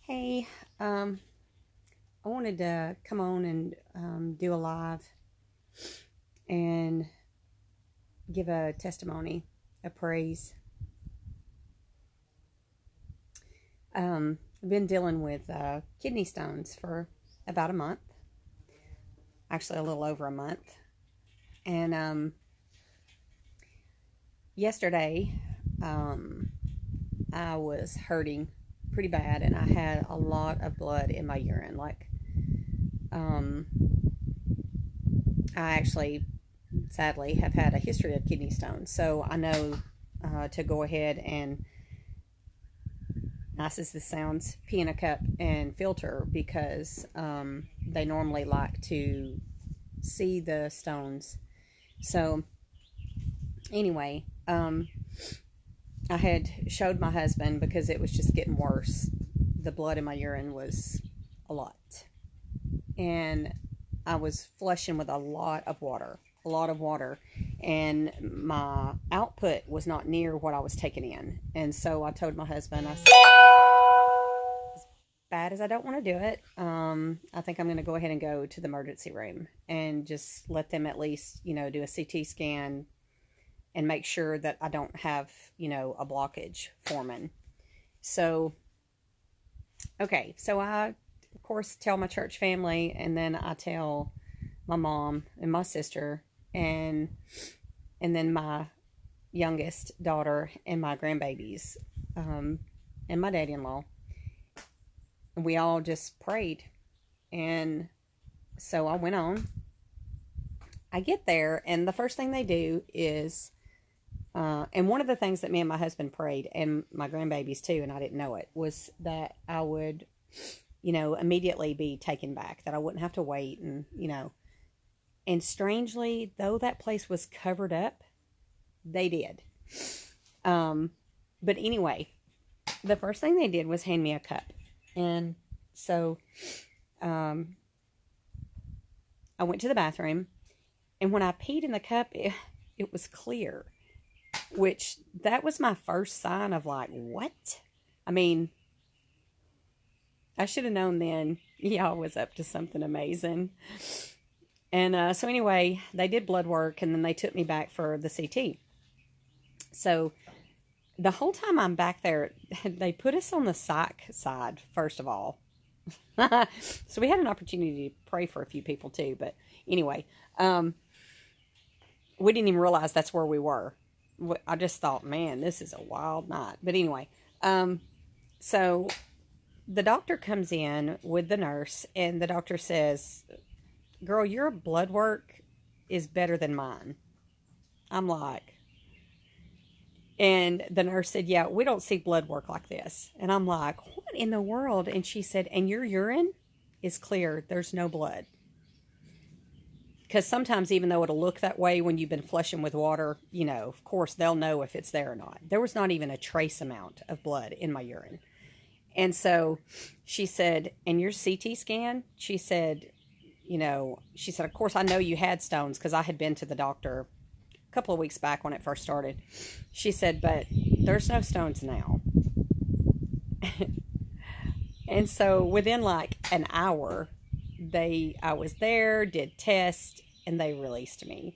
Hey, I wanted to come on and do a live and give a testimony, a praise. I've been dealing with kidney stones for about a month, actually a little over a month. And yesterday, I was hurting pretty bad, and I had a lot of blood in my urine. I actually, sadly, have had a history of kidney stones, so I know to go ahead and, nice as this sounds, pee in a cup and filter because they normally like to see the stones. So, anyway, I had showed my husband because it was just getting worse. The blood in my urine was a lot. And I was flushing with a lot of water. And my output was not near what I was taking in. And so I told my husband, I said, as bad as I don't want to do it, I think I'm going to go ahead and go to the emergency room and just let them at least, do a CT scan and make sure that I don't have, a blockage forming. So, okay, so I, of course, tell my church family, and then I tell my mom and my sister, and then my youngest daughter and my grandbabies, and my daddy-in-law. And we all just prayed. And so I went on. I get there, and the first thing they do is, and one of the things that me and my husband prayed, and my grandbabies too, and I didn't know it, was that I would, immediately be taken back, that I wouldn't have to wait, and strangely, though that place was covered up, they did. But anyway, the first thing they did was hand me a cup. And so I went to the bathroom, and when I peed in the cup, it was clear, which that was my first sign of like, what? I mean, I should have known then y'all was up to something amazing. And so anyway, they did blood work, and then they took me back for the CT. So the whole time I'm back there, they put us on the psych side, first of all. So we had an opportunity to pray for a few people too. But anyway, we didn't even realize that's where we were. I just thought, man, this is a wild night. But anyway, so the doctor comes in with the nurse, and the doctor says, girl, your blood work is better than mine. I'm like, and the nurse said, yeah, we don't see blood work like this. And I'm like, what in the world? And she said, and your urine is clear. There's no blood. Because sometimes, even though it'll look that way when you've been flushing with water, of course, they'll know if it's there or not. There was not even a trace amount of blood in my urine. And so she said, and your CT scan? She said, of course, I know you had stones because I had been to the doctor a couple of weeks back when it first started. She said, but there's no stones now. And so within like an hour, I was there, did tests, and they released me.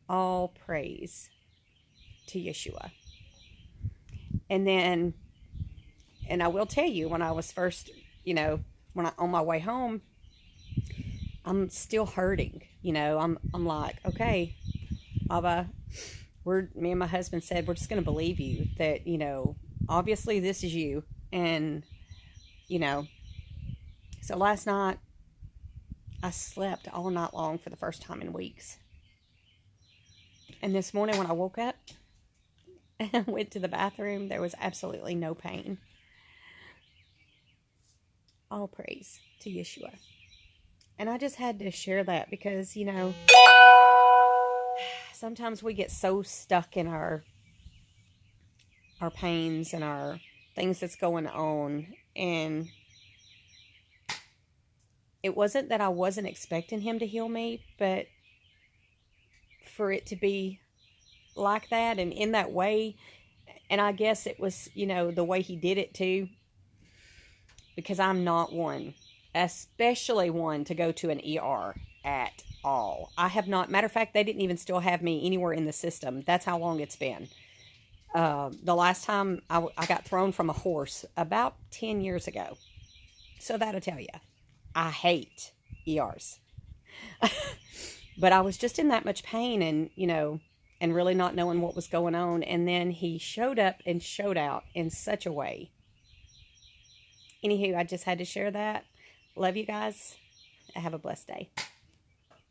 All praise to Yeshua. And then, and I will tell you, when I was first, on my way home, I'm still hurting. I'm like, okay, Abba, me and my husband said, we're just going to believe you that, obviously this is you. And, so last night I slept all night long for the first time in weeks. And this morning when I woke up and went to the bathroom, there was absolutely no pain. All praise to Yeshua. And I just had to share that because, sometimes we get so stuck in our pains and our things that's going on. And it wasn't that I wasn't expecting him to heal me, but for it to be like that and in that way, and I guess it was, the way he did it too. because I'm not one, especially one to go to an ER at all. I have not. Matter of fact, they didn't even still have me anywhere in the system. That's how long it's been. The last time I got thrown from a horse about 10 years ago. So that'll tell you. I hate ERs. But I was just in that much pain and, and really not knowing what was going on. And then he showed up and showed out in such a way. Anywho, I just had to share that. Love you guys. Have a blessed day.